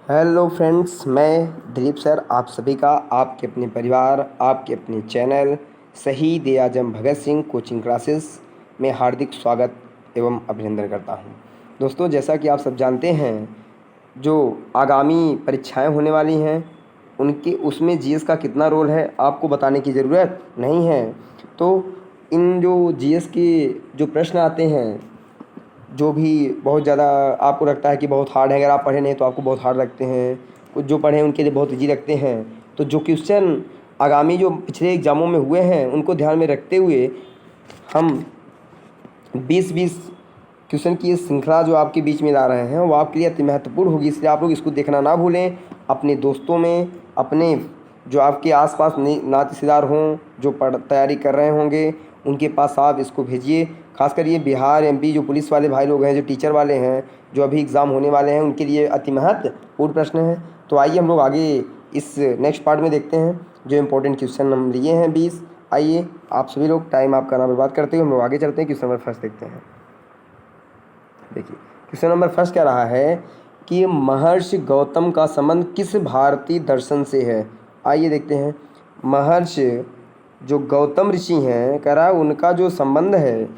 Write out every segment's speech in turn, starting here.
Hello friends, मैं Dilip sir आप सभी का आपके अपने परिवार, आपके अपने चैनल शहीद ए आजम भगत सिंह कोचिंग क्लासेस में हार्दिक स्वागत एवं अभिनंदन करता हूं। दोस्तों, जैसा कि आप सब जानते हैं, जो आगामी परीक्षाएं होने वाली हैं उनके उसमें जीएस का कितना रोल है आपको बताने की ज़रूरत नहीं है। तो इन जो जीएस के जो प्रश्न आते हैं, जो भी बहुत ज़्यादा आपको लगता है कि बहुत हार्ड है, अगर आप पढ़े नहीं तो आपको बहुत हार्ड लगते हैं, कुछ जो पढ़े हैं उनके लिए बहुत इजी लगते हैं। तो जो क्वेश्चन आगामी जो पिछले एग्ज़ामों में हुए हैं उनको ध्यान में रखते हुए हम 20-20 क्वेश्चन की ये श्रृंखला जो आपके बीच में ला रहे हैं वो आपके लिए अति महत्वपूर्ण होगी, इसलिए आप लोग इसको देखना ना भूलें। अपने दोस्तों में, अपने जो आपके आसपास नातेदार हों जो तैयारी कर रहे होंगे उनके पास आप इसको भेजिए। खासकर ये बिहार एमपी जो पुलिस वाले भाई लोग हैं, जो टीचर वाले हैं, जो अभी एग्ज़ाम होने वाले हैं, उनके लिए अति महत्वपूर्ण प्रश्न है। तो आइए हम लोग आगे इस नेक्स्ट पार्ट में देखते हैं जो इम्पोर्टेंट क्वेश्चन हम लिए हैं 20। आइए आप सभी लोग टाइम आपका ना बर्बाद करते हुए हम लोग आगे चलते हैं। क्वेश्चन नंबर फर्स्ट देखते हैं। देखिए क्वेश्चन नंबर फर्स्ट क्या रहा है कि महर्षि गौतम का संबंध किस भारतीय दर्शन से है। आइए देखते हैं। महर्षि जो गौतम ऋषि हैं, कह रहा है उनका जो संबंध है,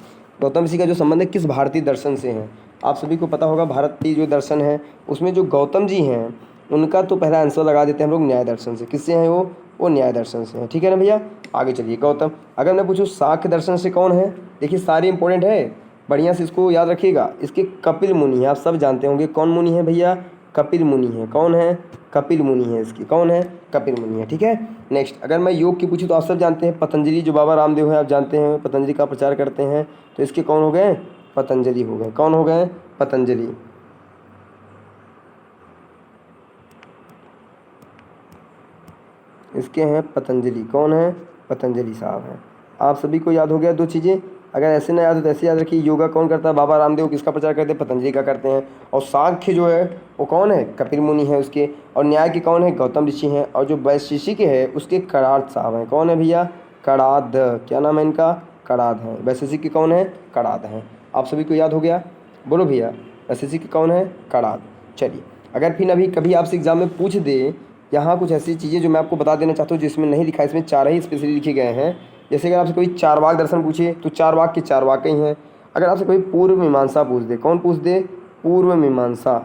गौतम ऋषि का जो संबंध है किस भारतीय दर्शन से है। आप सभी को पता होगा भारतीय जो दर्शन है उसमें जो गौतम जी हैं उनका तो पहला आंसर लगा देते हैं हम लोग न्याय दर्शन से। किससे हैं वो न्याय दर्शन से हैं। ठीक है ना भैया, आगे चलिए। गौतम, अगर मैं पूछूँ सांख्य दर्शन से कौन है, देखिए सारे इंपॉर्टेंट है, बढ़िया से इसको याद रखिएगा। इसके कपिल मुनि है, आप सब जानते होंगे कौन मुनि है भैया, कपिल मुनि है। कौन है? कपिल मुनि है। इसकी कौन है? कपिल मुनि है। ठीक है। नेक्स्ट, अगर मैं योग की पूछूँ तो आप सब जानते हैं पतंजलि, जो बाबा रामदेव है आप जानते हैं पतंजलि का प्रचार करते हैं, तो इसके कौन हो गए? पतंजलि हो गए। कौन हो गए? पतंजलि। इसके हैं पतंजलि। कौन है? पतंजलि साहब हैं। आप सभी को याद हो गया दो चीज़ें। अगर ऐसे ना याद हो तो ऐसे याद रखिए, योगा कौन करता है? बाबा रामदेव। किसका प्रचार करते हैं? पतंजलि का करते हैं। और सांख्य जो है वो कौन है? कपिल मुनि है उसके। और न्याय के कौन है? गौतम ऋषि हैं। और जो वैशेषिक है उसके कणाद साहब हैं। कौन है भैया? कणाद। क्या नाम है इनका? कणाद है। वैशेषिक के कौन है? कणाद हैं। आप सभी को याद हो गया? बोलो भैया, वैशेषिक के कौन है? कणाद। चलिए, अगर फिर अभी कभी आपसे एग्जाम में पूछ दे, यहाँ कुछ ऐसी चीज़ें जो मैं आपको बता देना चाहता हूँ जिसमें नहीं लिखा है, इसमें चार ही स्पेशली लिखे गए हैं। जैसे अगर आपसे कोई चारवाक दर्शन पूछे तो चारवाक के चार वाक ही हैं। अगर आपसे कोई पूर्व मीमांसा पूछ दे, कौन पूछ दे? पूर्व मीमांसा।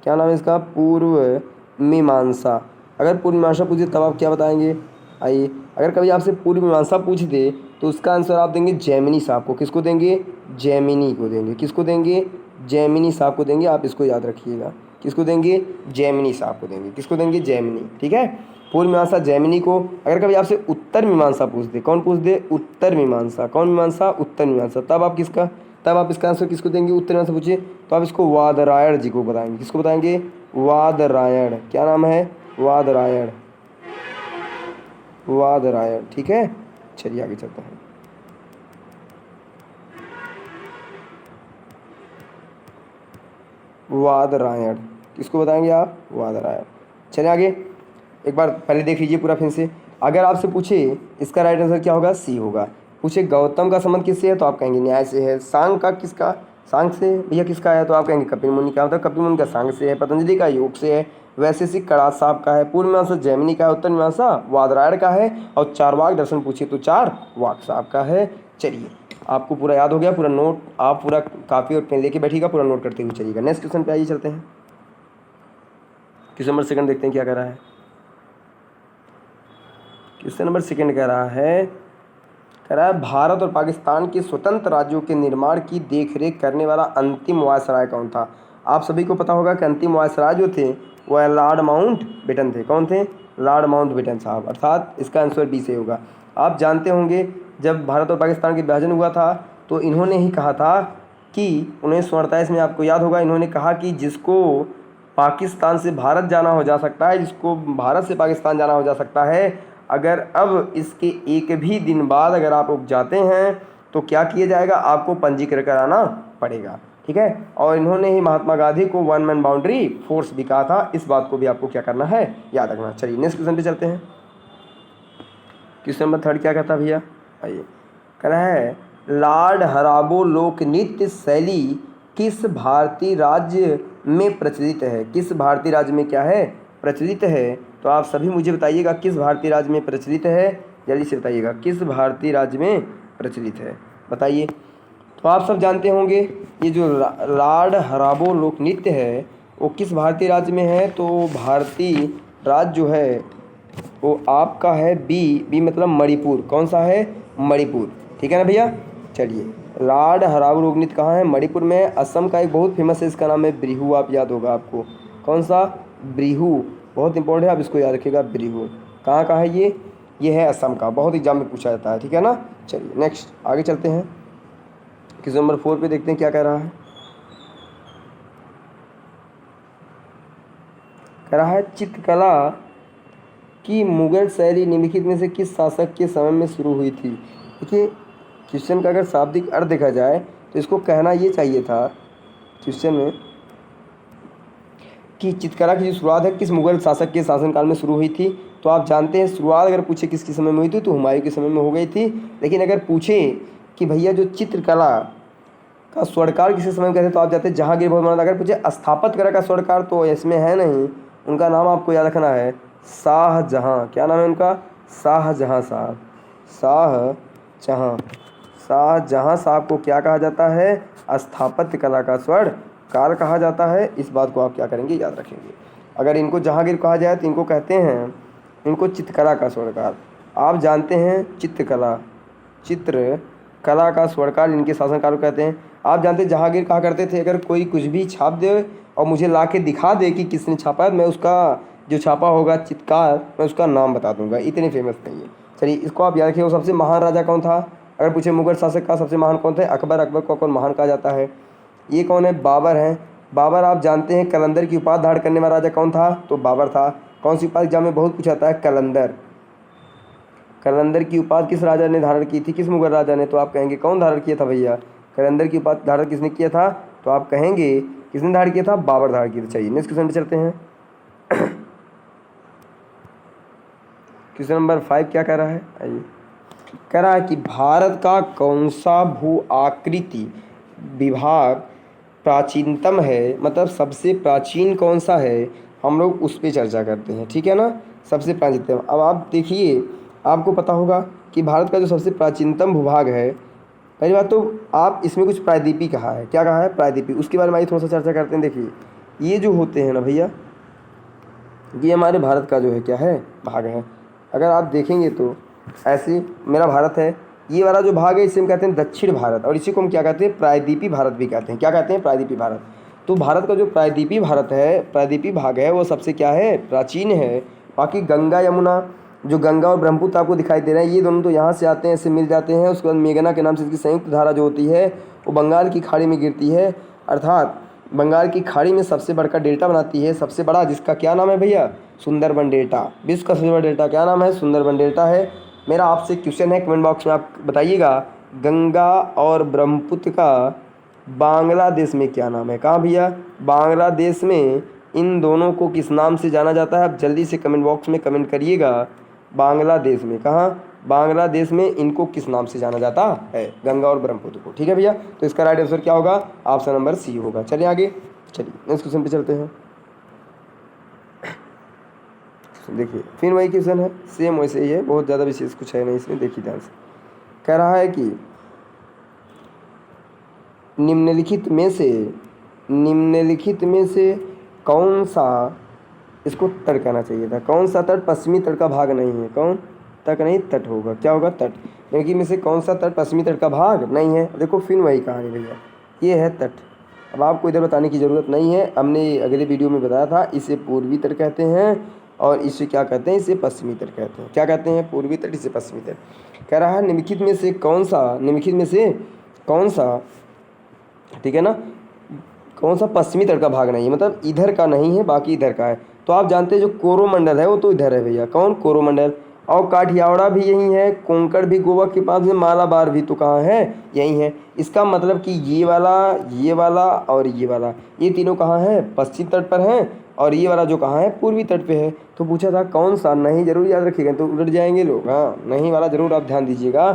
क्या नाम है इसका? पूर्व मीमांसा। अगर पूर्व मीमांसा पूछ दे तब आप क्या बताएंगे? आइए, अगर कभी आपसे पूर्व मीमांसा पूछ दे तो उसका आंसर आप देंगे जैमिनी साहब को। किसको देंगे? जैमिनी को देंगे। किसको देंगे? जैमिनी साहब को देंगे। आप इसको याद रखिएगा। किसको देंगे? जैमिनी साहब को देंगे। किसको देंगे? जैमिनी। ठीक है, पूर्व मीमांसा जैमिनी को। अगर कभी आपसे उत्तर मीमांसा पूछ दे, कौन पूछ दे? उत्तर मीमांसा। कौन मीमांसा? उत्तर मीमांसा। तब आप इसका आंसर किसको देंगे? उत्तर मीमांसा पूछिए तो आप इसको वादरायण जी को बताएंगे। किसको बताएंगे? वादरायण। क्या नाम है? वादरायण। वादरायण। ठीक है, चलिए आगे चलते हैं। वादरायण। किसको बताएंगे आप? वादरायण। चलिए आगे, एक बार पहले देख लीजिए पूरा फिर से। अगर आपसे पूछे इसका राइट आंसर क्या होगा? सी होगा। पूछे गौतम का संबंध किससे है तो आप कहेंगे न्याय से है। सांग का किसका? सांग से। भैया किसका है तो आप कहेंगे कपिल मुनि का। मतलब कपिल मुनि का सांग से है। पतंजलि का योग से है। वैशेषिक कणाद साहब का है। पूर्व मीमांसा जैमिनी का है। उत्तर मीमांसा वादरायण का है। और चारवाक दर्शन पूछिए तो चार वाक साहब का है। चलिए, आपको पूरा याद हो गया। पूरा नोट आप पूरा कापी और पेन लेके बैठिएगा, पूरा नोट करते हुए चलिएगा। नेक्स्ट क्वेश्चन पे आइए चलते हैं। क्वेश्चन नंबर सेकंड देखते हैं क्या कह रहा है। क्वेश्चन नंबर सेकंड कह रहा है भारत और पाकिस्तान के स्वतंत्र राज्यों के निर्माण की देखरेख करने वाला अंतिम वायसराय कौन था। आप सभी को पता होगा कि अंतिम वायसराय जो थे वह लॉर्ड माउंट बेटन थे। कौन थे? लॉर्ड माउंट बेटन साहब। अर्थात इसका आंसर बी से होगा। आप जानते होंगे जब भारत और पाकिस्तान के विभाजन हुआ था तो इन्होंने ही कहा था कि 1948 में, आपको याद होगा, इन्होंने कहा कि जिसको पाकिस्तान से भारत जाना हो जा सकता है, जिसको भारत से पाकिस्तान जाना हो जा सकता है। अगर अब इसके एक भी दिन बाद अगर आप रुक जाते हैं तो क्या किया जाएगा? आपको पंजीकृत कराना पड़ेगा। ठीक है, और इन्होंने ही महात्मा गांधी को वन मैन बाउंड्री फोर्स भी कहा था। इस बात को भी आपको क्या करना है? याद रखना। चलिए नेक्स्ट क्वेश्चन पे चलते हैं। क्वेश्चन नंबर थर्ड क्या कहता भैया? आइए, कह रहा है लॉर्ड हराबो लोक नृत्य शैली किस भारतीय राज्य में प्रचलित है? किस भारतीय राज्य में क्या है? प्रचलित है। तो आप सभी मुझे बताइएगा किस भारतीय राज्य में प्रचलित है, जल्दी से बताइएगा किस भारतीय राज्य में प्रचलित है, बताइए। तो आप सब जानते होंगे ये जो लाड हराबो लोक नृत्य है वो किस भारतीय राज्य में है? तो भारतीय राज्य जो है वो आपका है बी मतलब मणिपुर। कौन सा है? मणिपुर, ठीक है ना भैया। चलिए, लाड हराबो लोक नृत्य कहाँ है? मणिपुर में। असम का एक बहुत फेमस है, इसका नाम है बिहू। आप याद होगा आपको, कौन सा? बिहू, बहुत इंपॉर्टेंट है, आप इसको याद रखिएगा। बिहू कहाँ का है? ये है असम का, बहुत एग्जाम में पूछा जाता है, ठीक है ना। चलिए नेक्स्ट आगे चलते हैं, क्वेश्चन नंबर 4 पे देखते हैं क्या कह रहा है। कह रहा है चित्रकला की मुगल शैली निम्नलिखित में से किस शासक के समय में शुरू हुई थी? देखिए, क्वेश्चन का अगर शाब्दिक अर्थ देखा जाए तो इसको कहना ये चाहिए था क्वेश्चन में कि चित्रकला की जो शुरुआत है किस मुगल शासक के शासनकाल में शुरू हुई थी। तो आप जानते हैं शुरुआत अगर पूछे किसके समय में हुई थी तो हुमायूं के समय में हो गई थी। लेकिन अगर पूछे कि भैया जो चित्रकला का स्वर्णकाल किसी समय में कहते हैं तो आप जाते हैं जहांगीर बहुत माना। अगर पूछे स्थापत्य कला का स्वर्णकाल तो इसमें है नहीं, उनका नाम आपको याद रखना है शाहजहां। क्या नाम है उनका? शाहजहां साहब। शाहजहां साहब को क्या कहा जाता है? स्थापत्य कला का स्वर्ण काल कहा जाता है। इस बात को आप क्या करेंगे? याद रखेंगे। अगर इनको जहांगीर कहा जाए तो इनको कहते हैं, इनको चित्रकला का स्वर्णकाल। आप जानते हैं चित्रकला का स्वर्णकाल इनके शासनकाल को कहते हैं। आप जानते हैं जहांगीर कहा करते थे अगर कोई कुछ भी छाप दे और मुझे ला के दिखा दे कि किसने छापा है, मैं उसका जो छापा होगा चित्रकार, मैं उसका नाम बता दूंगा। इतने फेमस नहीं है। चलिए इसको आप याद रखिए। वो सबसे महान राजा कौन था? अगर पूछे मुगल शासक का सबसे महान कौन थे? अकबर। अकबर को कौन महान कहा जाता है? ये कौन है? बाबर हैं। बाबर आप जानते हैं कलंदर की उपाधि धारण करने वाला राजा कौन था? तो बाबर था। कौन सी उपाधि एग्जाम में बहुत पूछा जाता है? कलंदर। कलंदर की उपाधि किस राजा ने धारण की थी? किस मुगल राजा ने? तो आप कहेंगे कौन धारण किया था भैया? कलंदर की उपाधि धारण किसने किया था? तो आप कहेंगे किसने धारण किया था? बाबर धारण किया था। चाहिए नेक्स्ट क्वेश्चन पे चलते हैं। क्वेश्चन नंबर 5 क्या कह रहा है? आइए, कह रहा है कि भारत का कौन सा भू आकृति विभाग प्राचीनतम है, मतलब सबसे प्राचीन कौन सा है, हम लोग उस पर चर्चा करते हैं, ठीक है ना। सबसे प्राचीनतम, अब आप देखिए आपको पता होगा कि भारत का जो सबसे प्राचीनतम भूभाग है, पहली बात तो आप इसमें कुछ प्रायद्वीपी कहा है। क्या कहा है? प्रायद्वीपी। उसके बारे में आइए थोड़ा सा चर्चा करते हैं। देखिए ये जो होते हैं ना भैया, ये हमारे भारत का जो है क्या है? भाग है। अगर आप देखेंगे तो ऐसे मेरा भारत है, ये वाला जो भाग है इसे हम कहते हैं दक्षिण भारत, और इसी को हम क्या कहते हैं? प्रायद्वीपी भारत भी कहते हैं। क्या कहते हैं? प्रायद्वीपी भारत। तो भारत का जो प्रायद्वीपी भारत है, प्रायद्वीपी भाग है, वो सबसे क्या है? प्राचीन है। बाकी गंगा यमुना, जो गंगा और ब्रह्मपुत्र आपको दिखाई दे रहे हैं, ये दोनों तो यहाँ से आते हैं, ऐसे मिल जाते हैं। उसके बाद मेघना के नाम से इसकी संयुक्त धारा जो होती है वो बंगाल की खाड़ी में गिरती है, अर्थात बंगाल की खाड़ी में सबसे बड़का डेल्टा बनाती है, सबसे बड़ा, जिसका क्या नाम है भैया? सुंदरबन डेल्टा। विश्व का सबसे बड़ा डेल्टा क्या नाम है? सुंदरबन डेल्टा है। मेरा आपसे क्वेश्चन है, कमेंट बॉक्स में आप बताइएगा गंगा और ब्रह्मपुत्र का बांग्लादेश में क्या नाम है? कहाँ भैया? बांग्लादेश में इन दोनों को किस नाम से जाना जाता है? आप जल्दी से कमेंट बॉक्स में कमेंट करिएगा। बांग्लादेश में कहाँ? बांग्लादेश में इनको किस नाम से जाना जाता है? गंगा और ब्रह्मपुत्र को, ठीक है भैया। तो इसका राइट आंसर क्या होगा? ऑप्शन नंबर सी होगा। चलिए आगे, चलिए नेक्स्ट क्वेश्चन पे चलते हैं। देखिए फिर वही क्वेश्चन है, सेम वैसे ही है, बहुत ज़्यादा विशेष कुछ है नहीं इसमें। देखिए ध्यान से, कह रहा है कि निम्नलिखित में से कौन सा, इसको तट कहना चाहिए था, कौन सा तट पश्चिमी तट का भाग नहीं है? कौन तट नहीं? तट होगा। क्या होगा? तट। क्योंकि में से कौन सा तट पश्चिमी तट का भाग नहीं है? देखो फिर वही कहानी भैया, ये है तट। अब आपको इधर बताने की ज़रूरत नहीं है, हमने अगले वीडियो में बताया था। इसे पूर्वी तट कहते हैं और इसे क्या कहते हैं? इसे पश्चिमी तट कहते हैं। क्या कहते हैं? पूर्वी तट, इसे पश्चिमी तट। कह रहा है निम्नलिखित में से कौन सा, ठीक है ना, कौन सा पश्चिमी तट का भाग नहीं है, मतलब इधर का नहीं है, बाकी इधर का है। तो आप जानते हैं जो कोरोमंडल है वो तो इधर है भैया। कौन? कोरोमंडल। और काठियावाड़ भी यही है, कोंकण भी गोवा के पास है, मालाबार भी तो कहाँ है? यही है। इसका मतलब कि ये वाला और ये वाला, ये तीनों कहाँ है? पश्चिम तट पर हैं, और ये वाला जो कहाँ है? पूर्वी तट पे है। तो पूछा था कौन सा, नहीं जरूर याद रखिएगा तो उलट जाएंगे लोग। हाँ, नहीं वाला जरूर आप ध्यान दीजिएगा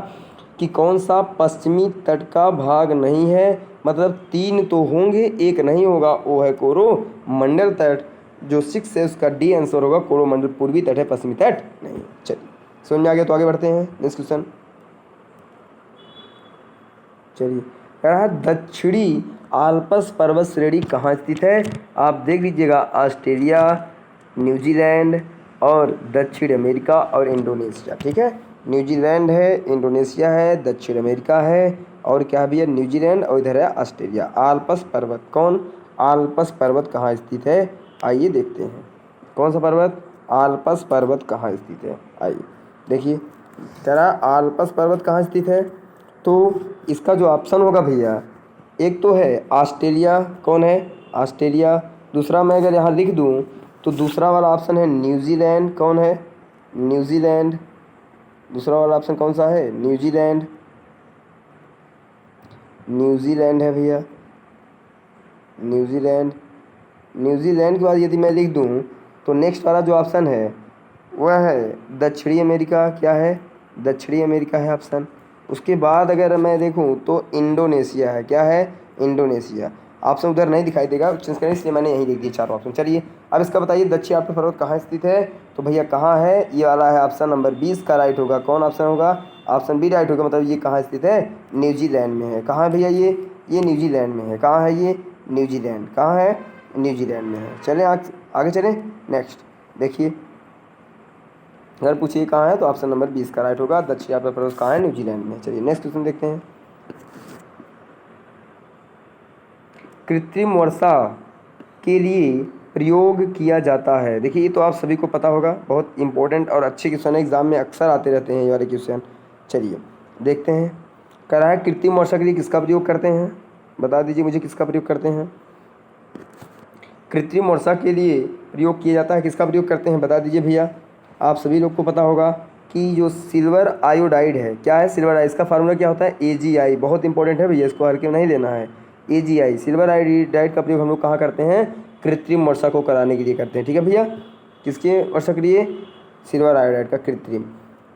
कि कौन सा पश्चिमी तट का भाग नहीं है, मतलब 3 तो होंगे, एक नहीं होगा, वो है कोरोमंडल तट। जो 6 है उसका डी आंसर होगा, कोरोमंडल पूर्वी तट है, पश्चिमी तट नहीं। चलिए समझ में आ गया, तो आगे बढ़ते हैं नेक्स्ट क्वेश्चन। चलिए कह रहा है दक्षिणी आल्प्स पर्वत श्रेणी कहाँ स्थित है। आप देख लीजिएगा, ऑस्ट्रेलिया, न्यूजीलैंड और दक्षिण अमेरिका और इंडोनेशिया। ठीक है, न्यूजीलैंड है, इंडोनेशिया है, दक्षिण अमेरिका है और क्या भी है, न्यूजीलैंड, और इधर है ऑस्ट्रेलिया। आल्प्स पर्वत कौन, आल्प्स पर्वत कहाँ स्थित है, आइए देखते हैं। कौन सा पर्वत, आल्प्स पर्वत कहाँ स्थित है, आइए देखिए। कह रहा आल्प्स पर्वत कहाँ स्थित है, तो इसका जो ऑप्शन होगा भैया, एक तो है ऑस्ट्रेलिया, कौन है, ऑस्ट्रेलिया। दूसरा मैं अगर यहाँ लिख दूँ तो दूसरा वाला ऑप्शन है न्यूजीलैंड, कौन है, न्यूजीलैंड। दूसरा वाला ऑप्शन कौन सा है, न्यूजीलैंड, न्यूजीलैंड है भैया, न्यूजीलैंड। न्यूजीलैंड के बाद यदि मैं लिख दूँ तो नेक्स्ट वाला जो ऑप्शन है वह है दक्षिणी अमेरिका। क्या है, दक्षिणी अमेरिका है ऑप्शन। उसके बाद अगर मैं देखूं तो इंडोनेशिया है। क्या है, इंडोनेशिया। ऑप्शन उधर नहीं दिखाई देगा, चेंज करें, इसलिए मैंने यहीं लिख दिए चार ऑप्शन। चलिए अब इसका बताइए दक्षिण आल्प्स पर्वत कहाँ स्थित है, तो भैया कहाँ है, ये वाला है ऑप्शन नंबर 20 का राइट होगा। कौन ऑप्शन होगा, ऑप्शन बी राइट होगा। मतलब ये कहाँ स्थित है, न्यूजीलैंड में है। कहाँ है भैया, ये न्यूजीलैंड में है। कहाँ है ये, न्यूजीलैंड। कहाँ है, न्यूजीलैंड में है। चलें आगे चलें नेक्स्ट। देखिए अगर पूछिए कहाँ है तो ऑप्शन नंबर 20 का राइट होगा। दक्षिण आल्प्स पर्वत कहाँ है, न्यूजीलैंड में। चलिए नेक्स्ट क्वेश्चन देखते हैं। कृत्रिम वर्षा के लिए प्रयोग किया जाता है। देखिए ये तो आप सभी को पता होगा, बहुत इंपॉर्टेंट और अच्छे क्वेश्चन एग्जाम में अक्सर आते रहते हैं ये वाले क्वेश्चन। चलिए देखते हैं। कह रहा है कृत्रिम वर्षा के लिए किसका प्रयोग करते हैं, बता दीजिए मुझे किसका प्रयोग करते हैं। कृत्रिम वर्षा के लिए प्रयोग किया जाता है, किसका प्रयोग करते हैं बता दीजिए भैया। आप सभी लोग को पता होगा कि जो सिल्वर आयोडाइड है, क्या है सिल्वर आयोडाइड, इसका फार्मूला क्या होता है, AgI। बहुत इंपॉर्टेंट है भैया, इसको हल्के में नहीं लेना है। AgI सिल्वर आयोडाइड का प्रयोग हम लोग कहाँ करते हैं, कृत्रिम वर्षा को कराने के लिए करते हैं। ठीक है भैया, किसके वर्षा के लिए, सिल्वर आयोडाइड का कृत्रिम।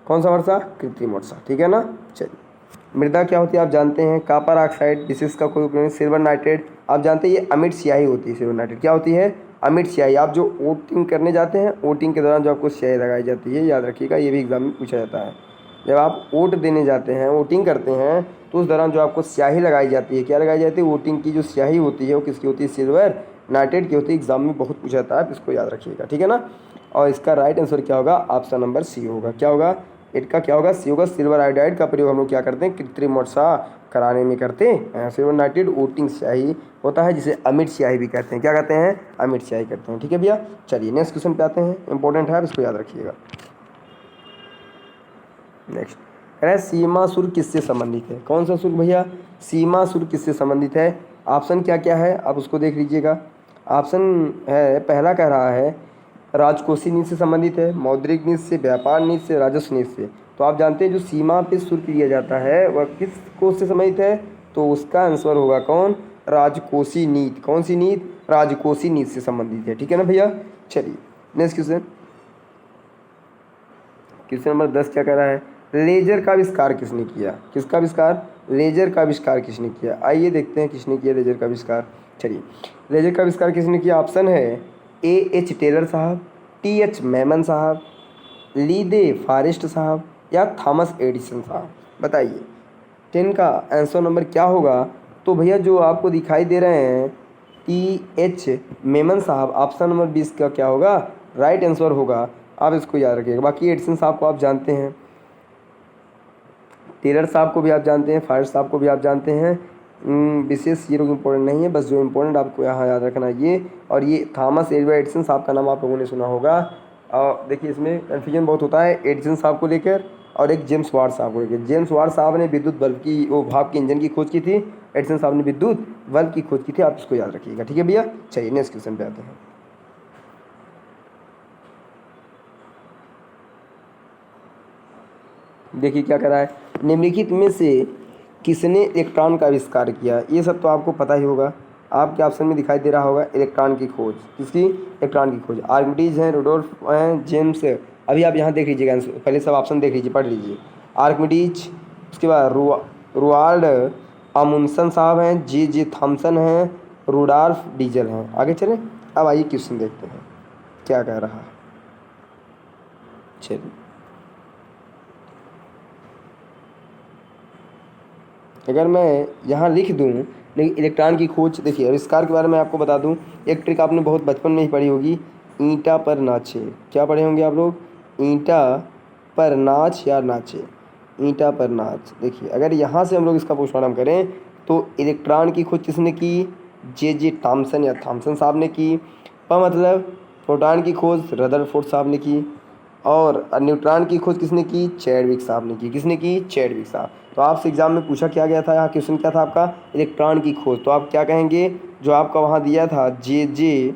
कौन सा वर्षा, कृत्रिम वर्षा। ठीक है ना। चलिए मृदा क्या होती है आप जानते हैं, कॉपर ऑक्साइड विशेष का कोई उपयोग नहीं। सिल्वर नाइट्रेट आप जानते हैं ये अमिट स्याही होती है। सिल्वर नाइट्रेट क्या होती है, अमिट स्याही। आप जो वोटिंग करने जाते हैं, वोटिंग के दौरान जो आपको स्याही लगाई जाती है, याद रखिएगा, ये भी एग्जाम में पूछा जाता है। जब आप वोट देने जाते हैं, वोटिंग करते हैं, तो उस दौरान जो आपको स्याही लगाई जाती है, क्या लगाई जाती है, वोटिंग की जो स्याही होती है वो किसकी होती है, सिल्वर नाइट्रेट की होती है। एग्जाम में बहुत पूछा जाता है, आप इसको याद रखिएगा। ठीक है ना। और इसका राइट आंसर क्या होगा, ऑप्शन नंबर सी होगा। क्या होगा, इनका क्या होगा, सी होगा। सिल्वर आयोडाइड का प्रयोग हम लोग क्या करते हैं, कृत्रिम वर्षा कराने में करते हैं। सिल्वर नाइट्रेट वोटिंग स्याही होता है, जिसे अमिट स्याही भी कहते हैं। क्या कहते हैं, अमिट स्याही करते हैं। ठीक है भैया। चलिए नेक्स्ट क्वेश्चन पे आते हैं, इंपॉर्टेंट है, आप इसको याद रखिएगा। नेक्स्ट कह रहा है सीमा शुल्क किससे संबंधित है। कौन सा शुल्क भैया, सीमा शुल्क किससे संबंधित है। ऑप्शन क्या क्या है आप उसको देख लीजिएगा। ऑप्शन है, पहला कह रहा है राजकोषीय नीति से संबंधित है, मौद्रिक नीति से, व्यापार नीति से, राजस्व नीति से। तो आप जानते हैं जो सीमा पे शुल्क लिया जाता है वह किस कोष से संबंधित है, तो उसका आंसर होगा कौन, राजकोषीय नीति। कौन सी नीति, राजकोषीय नीति से संबंधित है। ठीक है ना भैया। चलिए नेक्स्ट क्वेश्चन, क्वेश्चन नंबर 10 क्या कह रहा है, लेजर का आविष्कार किसने किया। किसका आविष्कार, लेजर का आविष्कार किसने किया। आइए देखते हैं किसने किया लेजर का आविष्कार। चलिए लेजर का आविष्कार किसने किया, ऑप्शन है AH टेलर साहब, TH मैमन साहब, लीदे फॉरेस्ट साहब या थॉमस एडिसन साहब। बताइए 10 का आंसर नंबर क्या होगा। तो भैया जो आपको दिखाई दे रहे हैं TH मैमन साहब, ऑप्शन नंबर 20 का क्या होगा, राइट आंसर होगा। आप इसको याद रखिएगा। बाकी एडिसन साहब को आप जानते हैं, टेलर साहब को भी आप जानते हैं, फॉरेस्ट साहब को भी आप जानते हैं। विशेष ये लोग इंपॉर्टेंट नहीं है, बस जो इंपॉर्टेंट आपको यहाँ याद रखना है ये। और ये थॉमस एल्वा एडिसन साहब का नाम आप लोगों ने सुना होगा। और देखिए इसमें कन्फ्यूजन बहुत होता है एडिसन साहब को लेकर और एक जेम्स वाट साहब को लेकर। जेम्स वाट साहब ने विद्युत बल्ब की, वो भाप के इंजन की खोज की थी। एडिसन साहब ने विद्युत बल्ब की खोज की थी। आप इसको याद रखिएगा। ठीक है भैया। चलिए नेक्स्ट क्वेश्चन पे आते हैं। देखिए क्या कर रहा है, निम्नलिखित में से किसने इलेक्ट्रॉन का आविष्कार किया। ये सब तो आपको पता ही होगा, आपके ऑप्शन में दिखाई दे रहा होगा इलेक्ट्रॉन की खोज। किसकी, इलेक्ट्रॉन की खोज। आर्किमिडीज हैं, रुडोल्फ हैं, जेम्स। अभी आप यहाँ देख लीजिएगा, पहले सब ऑप्शन देख लीजिए, पढ़ लीजिए। आर्किमिडीज, उसके बाद रुआल्ड अमुंसन साहब हैं, जे थॉमसन हैं, रुडॉल्फ डीजल हैं। आगे चलें, अब आइए क्वेश्चन देखते हैं क्या कह रहा है। चलिए, अगर मैं यहाँ लिख दूँ, लेकिन इलेक्ट्रॉन की खोज, देखिए आविष्कार के बारे में आपको बता दूँ, एक ट्रिक आपने बहुत बचपन में ही पढ़ी होगी, ईंटा पर नाचे। क्या पढ़े होंगे आप लोग? ईंटा पर नाच या नाचे, ईंटा पर नाच। देखिए अगर यहाँ से हम लोग इसका पोस्टमार्टम करें तो इलेक्ट्रॉन की खोज किसने की? जे थॉमसन या थॉमसन साहब ने की। पर मतलब प्रोटॉन की खोज रदरफोर्ड साहब ने की, और न्यूट्रॉन की खोज किसने की? चैडविक साहब ने की। किसने की? चैडविक साहब। तो आपसे एग्जाम में पूछा क्या गया था, यहाँ क्वेश्चन क्या था आपका? इलेक्ट्रॉन की खोज। तो आप क्या कहेंगे? जो आपका वहाँ दिया था जे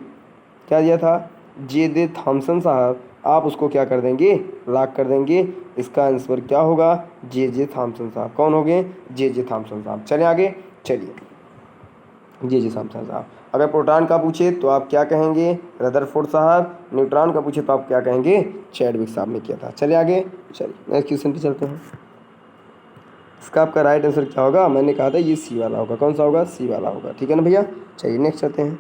क्या दिया था? जे थॉमसन साहब, आप उसको क्या कर देंगे? लॉक कर देंगे। इसका आंसर क्या होगा? जे थॉमसन साहब। कौन हो गए? जे थॉमसन साहब। चलें आगे, चलिए, जे थॉमसन साहब। अगर प्रोटॉन का पूछे तो आप क्या कहेंगे? रदरफोर्ड साहब। न्यूट्रॉन का पूछे तो आप क्या कहेंगे? चैडविक साहब ने किया था। चलिए आगे, चलिए नेक्स्ट क्वेश्चन पे चलते हैं। इसका आपका राइट आंसर क्या होगा? मैंने कहा था ये सी वाला होगा। कौन सा होगा? सी वाला होगा। ठीक है ना भैया? चलिए नेक्स्ट चलते हैं।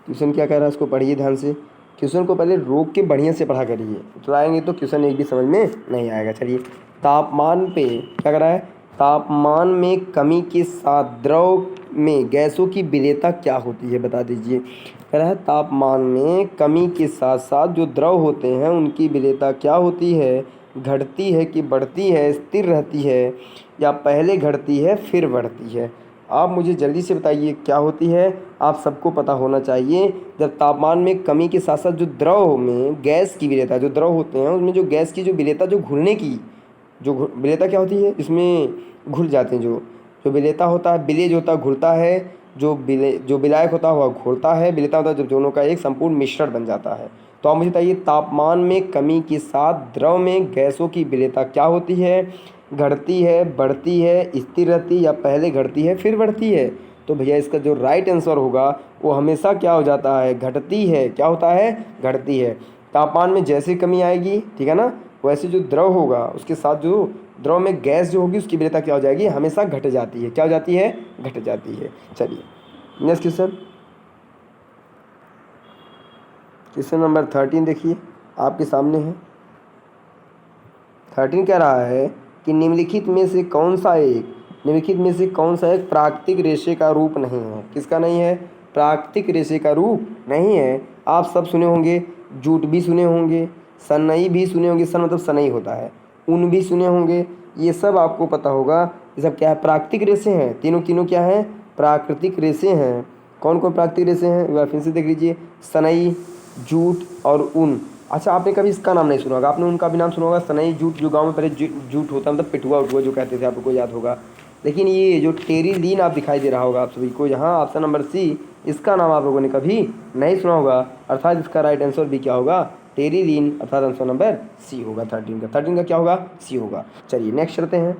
क्वेश्चन क्या कह रहा है, इसको पढ़िए ध्यान से। क्वेश्चन को पहले रोक के बढ़िया से पढ़ा करिए, चलाएंगे तो क्वेश्चन एक भी समझ में नहीं आएगा। चलिए, तापमान पे क्या कर रहा है? तापमान में कमी के साथ द्रव में गैसों की विलेयता क्या होती है, बता दीजिए। कह रहा है तापमान में कमी के साथ साथ जो द्रव होते हैं उनकी विलेयता क्या होती है? घटती है कि बढ़ती है? स्थिर रहती है या पहले घटती है फिर बढ़ती है? आप मुझे जल्दी से बताइए क्या होती है। आप सबको पता होना चाहिए, जब तापमान में कमी के साथ साथ जो द्रव में गैस की विलेयता, जो द्रव होते हैं उसमें जो गैस की जो विलेयता, जो घुलने की जो विलेयता क्या होती है, इसमें घुल जाते हैं। जो विलेयता होता है, विलेय जो होता है घुलता है, जो विलायक होता है वह घोलता है, विलेयता होता है जब दोनों का एक संपूर्ण मिश्रण बन जाता है। तो आप मुझे बताइए, तापमान में कमी के साथ द्रव में गैसों की विलेयता क्या होती है? घटती है, बढ़ती है, स्थिर रहती है या पहले घटती है फिर बढ़ती है? तो भैया इसका जो राइट आंसर होगा वो हमेशा क्या हो जाता है? घटती है। क्या होता है? घटती है। तापमान में जैसे कमी आएगी, ठीक है ना, वैसे जो द्रव होगा उसके साथ जो द्रव में गैस जो होगी उसकी विलेयता क्या हो जाएगी? हमेशा घट जाती है। क्या हो जाती है? घट जाती है। चलिए नेक्स्ट क्वेश्चन, क्वेश्चन नंबर 13 देखिए आपके सामने है। 13 कह रहा है कि निम्नलिखित में से कौन सा एक प्राकृतिक रेशे का रूप नहीं है? किसका नहीं है? प्राकृतिक रेशे का रूप नहीं है। आप सब सुने होंगे, जूट भी सुने होंगे, सनई भी सुने होंगे, सन मतलब सनई होता है, ऊन भी सुने होंगे, ये सब आपको पता होगा। ये सब क्या है? प्राकृतिक रेशे हैं। तीनों क्या है? प्राकृतिक रेशे हैं। कौन कौन प्राकृतिक रेशे हैं? वह फिर से देख लीजिए, सनई, जूट और ऊन। अच्छा, आपने कभी इसका नाम नहीं सुना होगा, आपने उनका भी नाम सुना होगा, सनई, जूट। जो गांव में पहले जूट होता मतलब पिटुआ उठुआ जो कहते थे, आपको याद होगा। लेकिन ये जो टेरिलीन आप दिखाई दे रहा होगा आप सभी को यहाँ, ऑप्शन नंबर सी, इसका नाम आप लोगों ने कभी नहीं सुना होगा। अर्थात इसका राइट आंसर भी क्या होगा? टेरिलीन, अर्थात आंसर नंबर सी होगा। 13 का क्या होगा? सी होगा। चलिए नेक्स्ट चलते हैं,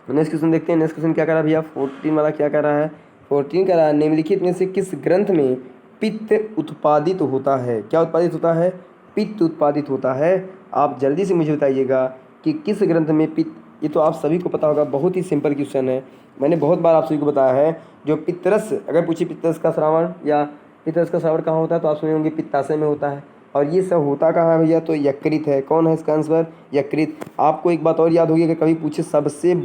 नेक्स्ट क्वेश्चन देखते हैं। नेक्स्ट क्वेश्चन क्या कर रहा है भैया? 14 वाला क्या कर रहा है? 14 कह रहा है निम्नलिखित में से किस ग्रंथ में पित्त उत्पादित होता है? क्या उत्पादित होता है? पित्त उत्पादित होता है। आप जल्दी से मुझे बताइएगा कि किस ग्रंथ में पित्त। ये तो आप सभी को पता होगा, बहुत ही सिंपल क्वेश्चन है, मैंने बहुत बार आप सभी को बताया है। जो पित्तरस, अगर पूछिए पित्तरस का श्रावण या पित्तरस का श्रावण कहाँ होता है तो आप सुने होंगे पित्ताशय में होता है। और ये सब होता कहाँ है भैया? तो यकृत है। कौन है इसका आंसर? यकृत। आपको एक बात और याद होगी, अगर कभी पूछे सबसे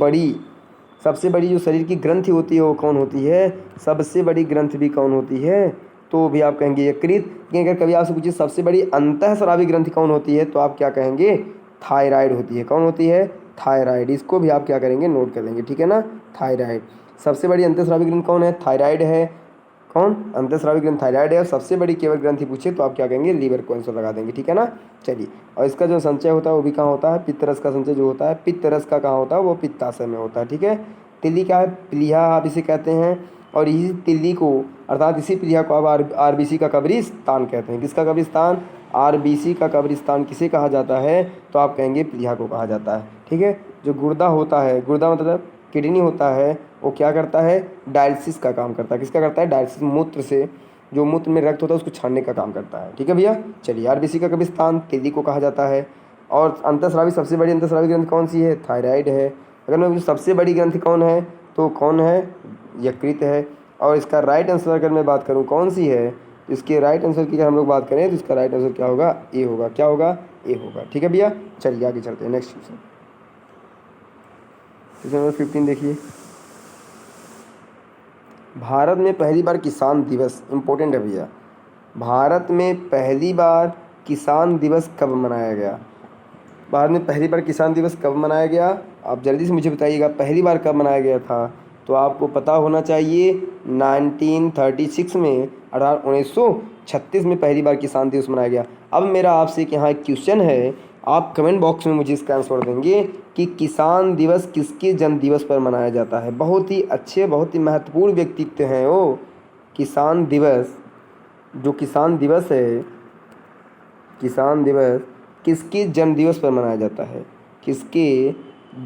बड़ी जो शरीर की ग्रंथि होती है वो कौन होती है? सबसे बड़ी ग्रंथि भी कौन होती है? तो भी आप कहेंगे यकृत। लेकिन अगर कभी आपसे पूछिए सबसे बड़ी अंतःस्रावी ग्रंथि कौन होती है तो आप क्या कहेंगे? थायराइड होती है। कौन होती है? थायराइड। इसको भी आप क्या करेंगे? नोट कर लेंगे, ठीक है ना? थायराइड। सबसे बड़ी अंतःस्रावी ग्रंथि कौन है? थायराइड है। कौन? अंतःस्रावी ग्रंथि थायराइड है। और सबसे बड़ी केवल ग्रंथि पूछे तो आप क्या कहेंगे? लीवर को आंसर लगा देंगे, ठीक है ना? चलिए, और इसका जो संचय होता है वो भी कहाँ होता है? पित्तरस का संचय जो होता है, पित्तरस का कहाँ होता है? वो पित्ताशय में होता है, ठीक है? तिल्ली क्या है? प्लीहा आप इसे कहते हैं। और इसी तिल्ली को, अर्थात इसी प्लीहा को आप आरबीसी का कब्रिस्तान कहते हैं। किसका कब्रिस्तान? आरबीसी का कब्रिस्तान किसे कहा जाता है? तो आप कहेंगे प्लीहा को कहा जाता है, ठीक है? जो गुर्दा होता है, गुर्दा मतलब किडनी होता है, वो क्या करता है? डायलिसिस का काम करता है। किसका करता है? डायलिसिस। मूत्र से, जो मूत्र में रक्त होता है उसको छानने का काम करता है, ठीक है भैया? चलिए, आरबीसी का कब्रिस्तान तिल्ली को कहा जाता है। और अंतःस्रावी सबसे बड़ी अंतःस्रावी ग्रंथि कौन सी है? थायराइड है। अगर मैं पूछूं सबसे बड़ी ग्रंथि कौन है, तो कौन है? यकृत है। और इसका राइट आंसर अगर मैं बात करूं कौन सी है, तो इसके राइट आंसर की अगर हम लोग बात करें तो इसका राइट आंसर क्या होगा? ए होगा। क्या होगा? ए होगा। ठीक है भैया, चलिए आगे चलते हैं। नेक्स्ट क्वेश्चन, क्वेश्चन नंबर 15 देखिए। भारत में पहली बार किसान दिवस, इम्पोर्टेंट है भैया, भारत में पहली बार किसान दिवस कब मनाया गया? भारत में पहली बार किसान दिवस कब मनाया गया? आप जल्दी से मुझे बताइएगा, पहली बार कब मनाया गया था? तो आपको पता होना चाहिए 1936 में, 1936 में पहली बार किसान दिवस मनाया गया। अब मेरा आपसे एक यहाँ एक क्वेश्चन है, आप कमेंट बॉक्स में मुझे इसका आंसर देंगे कि किसान दिवस किसके जन्म दिवस पर मनाया जाता है? बहुत ही अच्छे, बहुत ही महत्वपूर्ण व्यक्तित्व हैं वो। किसान दिवस, जो किसान दिवस है, किसान दिवस किसके जन्म दिवस पर मनाया जाता है? किसके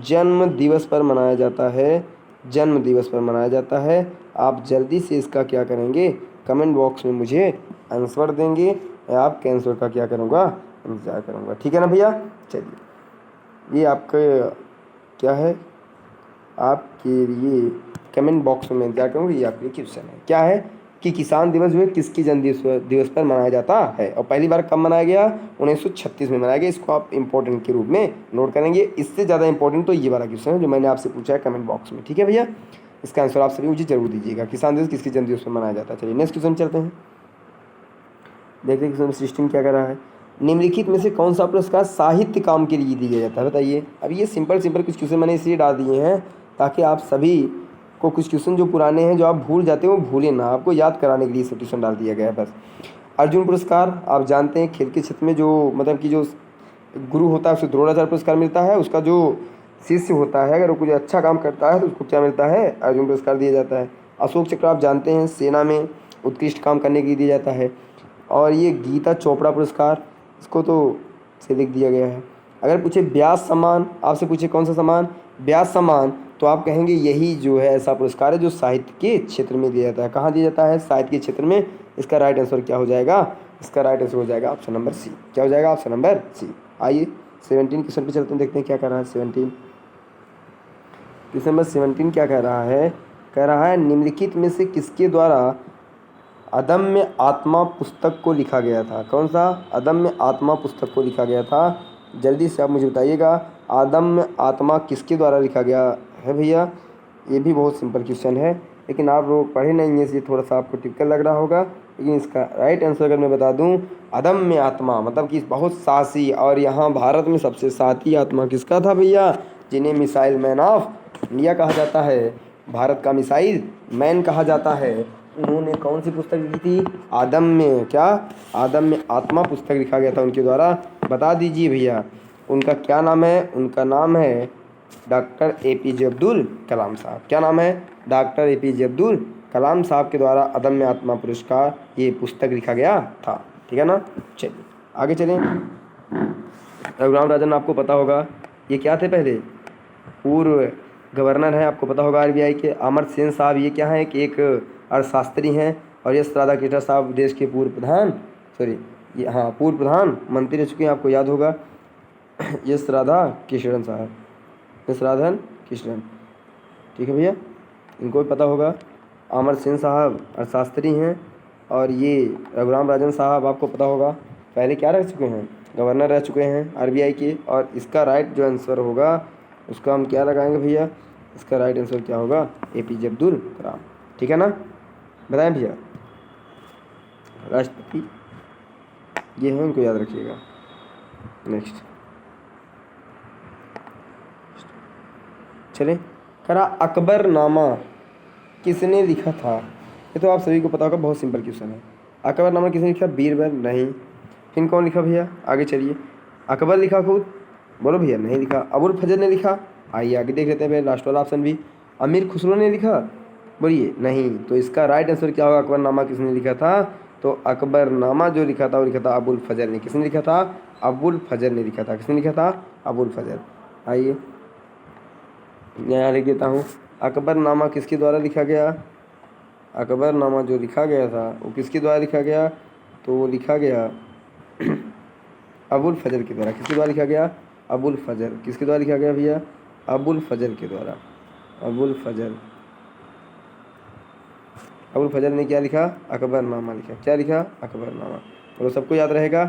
जन्म दिवस पर मनाया जाता है? जन्म दिवस पर मनाया जाता है। आप जल्दी से इसका क्या करेंगे? कमेंट बॉक्स में मुझे आंसर देंगे। मैं आपके आंसर का क्या करूँगा? इंतज़ार करूँगा। ठीक है ना भैया? चलिए, ये आपका क्या है, आपके लिए कमेंट बॉक्स में इंतजार करूँगा। ये आपके क्वेश्चन है, क्या है कि किसान दिवस जो है किसके जन्म दिवस पर मनाया जाता है, और पहली बार कब मनाया गया? 1936 में मनाया गया। इसको आप इंपॉर्टेंट के रूप में नोट करेंगे। इससे ज़्यादा इंपॉर्टेंट तो ये वाला क्वेश्चन है जो मैंने आपसे पूछा है कमेंट बॉक्स में। ठीक है भैया, इसका आंसर आप सभी मुझे जरूर दीजिएगा, किसान दिवस किसके जन्म दिवस पर मनाया जाता है। चलिए नेक्स्ट क्वेश्चन चलते हैं, देखते हैं क्वेश्चन सिस्टम क्या कर रहा है। निम्नलिखित में से कौन सा पुरस्कार साहित्य काम के लिए दिया जाता है? बताइए। अब ये सिंपल कुछ क्वेश्चन मैंने इसलिए डाल दिए हैं ताकि आप सभी को कुछ क्वेश्चन जो पुराने हैं, जो आप भूल जाते हैं, वो भूलें ना, आपको याद कराने के लिए सब ट्यूशन डाल दिया गया है बस। अर्जुन पुरस्कार आप जानते हैं, खेल के क्षेत्र में जो मतलब कि जो गुरु होता है उसे द्रोणाचार्य पुरस्कार मिलता है। उसका जो शिष्य होता है अगर वो कुछ अच्छा काम करता है तो उसको क्या मिलता है? अर्जुन पुरस्कार दिया जाता है। अशोक चक्र आप जानते हैं, सेना में उत्कृष्ट काम करने के लिए दिया जाता है। और ये गीता चोपड़ा पुरस्कार, इसको तो से लिख दिया गया है। अगर पूछे व्यास सम्मान, आपसे पूछे कौन सा सम्मान? व्यास सम्मान, तो आप कहेंगे यही जो है ऐसा पुरस्कार है जो साहित्य के क्षेत्र में दिया जाता है। कहाँ दिया जाता है? साहित्य के क्षेत्र में। इसका राइट आंसर क्या हो जाएगा? इसका राइट आंसर हो जाएगा ऑप्शन नंबर सी। क्या हो जाएगा? Option number C. आइए 17 क्वेश्चन पे चलते हैं, देखते हैं क्या कह रहा है 17। क्वेश्चन नंबर 17 क्या कह रहा है? कह रहा है निम्नलिखित में से किसके द्वारा अदम्य आत्मा पुस्तक को लिखा गया था? कौन सा? अदम्य आत्मा पुस्तक को लिखा गया था। जल्दी से आप मुझे बताइएगा, अदम्य आत्मा किसके द्वारा लिखा गया है भैया? ये भी बहुत सिंपल क्वेश्चन है, लेकिन आप लोग पढ़े नहीं हैं इसलिए थोड़ा सा आपको टिपिकल लग रहा होगा। लेकिन इसका राइट आंसर अगर मैं बता दूं, अदम्य आत्मा मतलब कि बहुत साहसी, और यहाँ भारत में सबसे साहसी आत्मा किसका था भैया? जिन्हें मिसाइल मैन ऑफ इंडिया कहा जाता है, भारत का मिसाइल मैन कहा जाता है। उन्होंने कौन सी पुस्तक लिखी थी? अदम्य, क्या? अदम्य आत्मा पुस्तक लिखा गया था उनके द्वारा। बता दीजिए भैया, उनका क्या नाम है? उनका नाम है डॉक्टर APJ अब्दुल कलाम साहब। क्या नाम है? डॉक्टर APJ अब्दुल कलाम साहब के द्वारा अदम्य आत्मा पुरस्कार ये पुस्तक लिखा गया था। ठीक है ना? चलिए आगे चलें। रघुराम राजन आपको पता होगा, ये क्या थे? पहले पूर्व गवर्नर हैं, आपको पता होगा RBI के। अमर सेन साहब ये क्या है? कि एक अर्थशास्त्री हैं। और यस राधाकृष्ण साहब देश के पूर्व प्रधान, ये हाँ पूर्व प्रधानमंत्री रह चुके हैं, आपको याद होगा यस राधाकृष्णन साहब, यस राधन कृष्णन। ठीक है भैया, इनको भी पता होगा। अमर सेन साहब अर्थशास्त्री हैं, और ये रघुराम राजन साहब आपको पता होगा पहले क्या रह चुके हैं? गवर्नर रह चुके हैं RBI के। और इसका राइट जो आंसर होगा उसका हम क्या लगाएंगे भैया? इसका राइट आंसर क्या होगा? APJ अब्दुल कलाम। ठीक है ना? बताएं भैया, राष्ट्रपति ये हैं, इनको याद रखिएगा। नेक्स्ट चलें। करा अकबरनामा किसने लिखा था? ये तो आप सभी को पता होगा, बहुत सिंपल क्वेश्चन है। अकबरनामा किसने लिखा? बीरबल? नहीं। फिर कौन लिखा भैया? आगे चलिए। अकबर लिखा खुद? बोलो भैया। नहीं लिखा। अबुल फजल ने लिखा? आइए आगे देख लेते हैं भैया, लास्ट वाला ऑप्शन भी। अमीर खुसरो ने लिखा? बोलिए। नहीं। तो इसका राइट आंसर क्या होगा? अकबरनामा किसने लिखा था? तो अकबरनामा जो लिखा था वो लिखा था अबुल फजल ने। किसने लिखा था? अबुल फजल ने लिखा था। किसने लिखा था? अबुल फजल। आइए यहाँ लिख देता हूँ, अकबरनामा किसके द्वारा लिखा गया? अकबरनामा जो लिखा गया था वो किसके द्वारा लिखा गया? तो वो लिखा गया अबुल फजल के द्वारा। किसके द्वारा लिखा गया? अबुल फजल। किसके द्वारा लिखा गया भैया? अबुल फजल के द्वारा। अबुल फजल। अबुल फजल ने क्या लिखा? अकबरनामा लिखा। क्या लिखा? अकबरनामा। तो सबको याद रहेगा।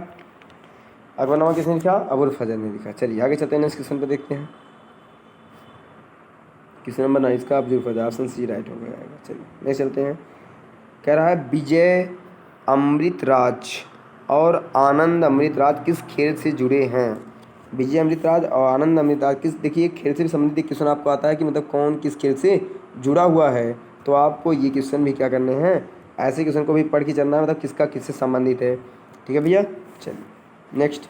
अकबरनामा किसने लिखा? अबुल फजल ने लिखा। चलिए आगे चलते हैं, नेक्स्ट क्वेश्चन पे देखते हैं। किस नंबर ना इसका? अब्दुल फजल। ऑप्शन सी राइट हो गया। चलिए नेक्स्ट चलते हैं। कह रहा है विजय अमृतराज और आनंद अमृतराज किस खेल से जुड़े हैं? विजय अमृतराज और आनंद अमृतराज किस, देखिए खेल से भी संबंधित क्वेश्चन आपको आता है कि मतलब कौन किस खेल से जुड़ा हुआ है, तो आपको ये क्वेश्चन भी क्या करने हैं, ऐसे क्वेश्चन को भी पढ़ के चलना है, मतलब किसका किससे संबंधित है। ठीक है भैया। चलिए नेक्स्ट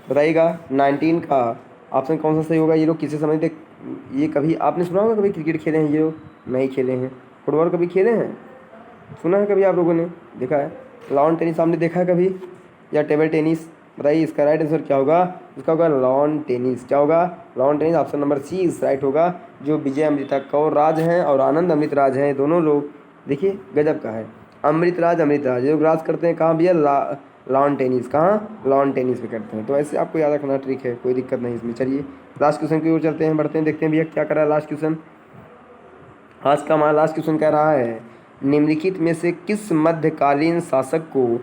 बताइएगा 19 का ऑप्शन कौन सा सही होगा। ये लोग किससे संबंधित है? ये कभी आपने सुना होगा, कभी क्रिकेट खेले हैं ये लोग? नहीं खेले हैं। फुटबॉल कभी खेले हैं? सुना है कभी आप लोगों ने? देखा है? लॉन टेनिस आपने देखा है कभी, या टेबल टेनिस? बताइए इसका राइट आंसर क्या होगा? इसका होगा लॉन टेनिस। क्या होगा? Lawn tennis. Option number C is right होगा। जो विजय अमृतराज राज हैं और आनंद अमृतराज हैं, दोनों लोग देखिए गजब का है। अमृतराज ये लोग राज करते हैं कहाँ भैया? Lawn tennis. कहाँ? लॉन टेनिस पे करते हैं। तो ऐसे आपको याद रखना ट्रिक है, कोई दिक्कत नहीं इसमें। चलिए लास्ट क्वेश्चन की ओर चलते हैं, बढ़ते हैं, देखते हैं भैया क्या कर रहा है लास्ट क्वेश्चन। आज का हमारा लास्ट क्वेश्चन कह रहा है निम्नलिखित में से किस मध्यकालीन शासक को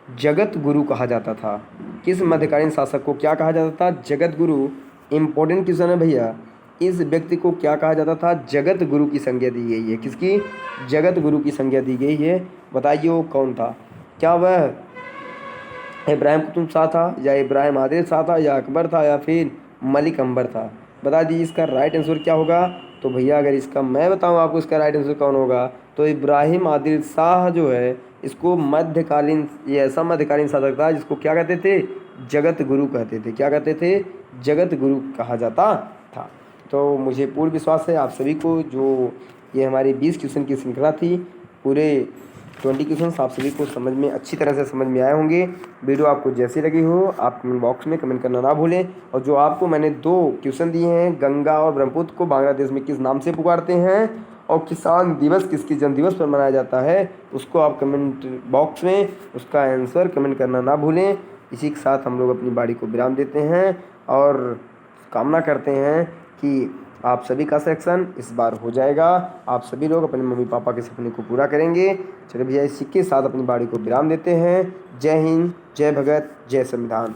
जगत गुरु कहा जाता था? किस मध्यकालीन शासक को क्या कहा जाता था? जगत गुरु। इंपॉर्टेंट क्वेश्चन है भैया। इस व्यक्ति को क्या कहा जाता था? जगत गुरु की संज्ञा दी गई है। किसकी? जगत गुरु की संज्ञा दी गई है। बताइए वो कौन था? क्या वह इब्राहिम कुतुब शाह था, या इब्राहिम आदिल शाह था, या अकबर था, या फिर मलिक अंबर था? बता दीजिए इसका राइट आंसर क्या होगा। तो भैया अगर इसका मैं बताऊं आपको इसका राइट आंसर कौन होगा, तो इब्राहिम आदिल शाह जो है, इसको मध्यकालीन, ये ऐसा मध्यकालीन शासक था जिसको क्या कहते थे? जगत गुरु कहते थे। क्या कहते थे? जगत गुरु कहा जाता था। तो मुझे पूर्ण विश्वास है आप सभी को, जो ये हमारी 20 क्वेश्चन की श्रृंखला थी, पूरे 20 क्वेश्चन आप सभी को समझ में, अच्छी तरह से समझ में आए होंगे। वीडियो आपको जैसी लगी हो आप कमेंट बॉक्स में कमेंट करना ना भूलें। और जो आपको मैंने 2 क्वेश्चन दिए हैं, गंगा और ब्रह्मपुत्र को बांग्लादेश में किस नाम से पुकारते हैं, और किसान दिवस किसके जन्म दिवस पर मनाया जाता है, उसको आप कमेंट बॉक्स में उसका आंसर कमेंट करना ना भूलें। इसी के साथ हम लोग अपनी बाड़ी को विराम देते हैं और कामना करते हैं कि आप सभी का सिलेक्शन इस बार हो जाएगा। आप सभी लोग अपने मम्मी पापा के सपने को पूरा करेंगे। चलिए भैया इसी के साथ अपनी बाड़ी को विराम देते हैं। जय हिंद, जय भगत, जय संविधान।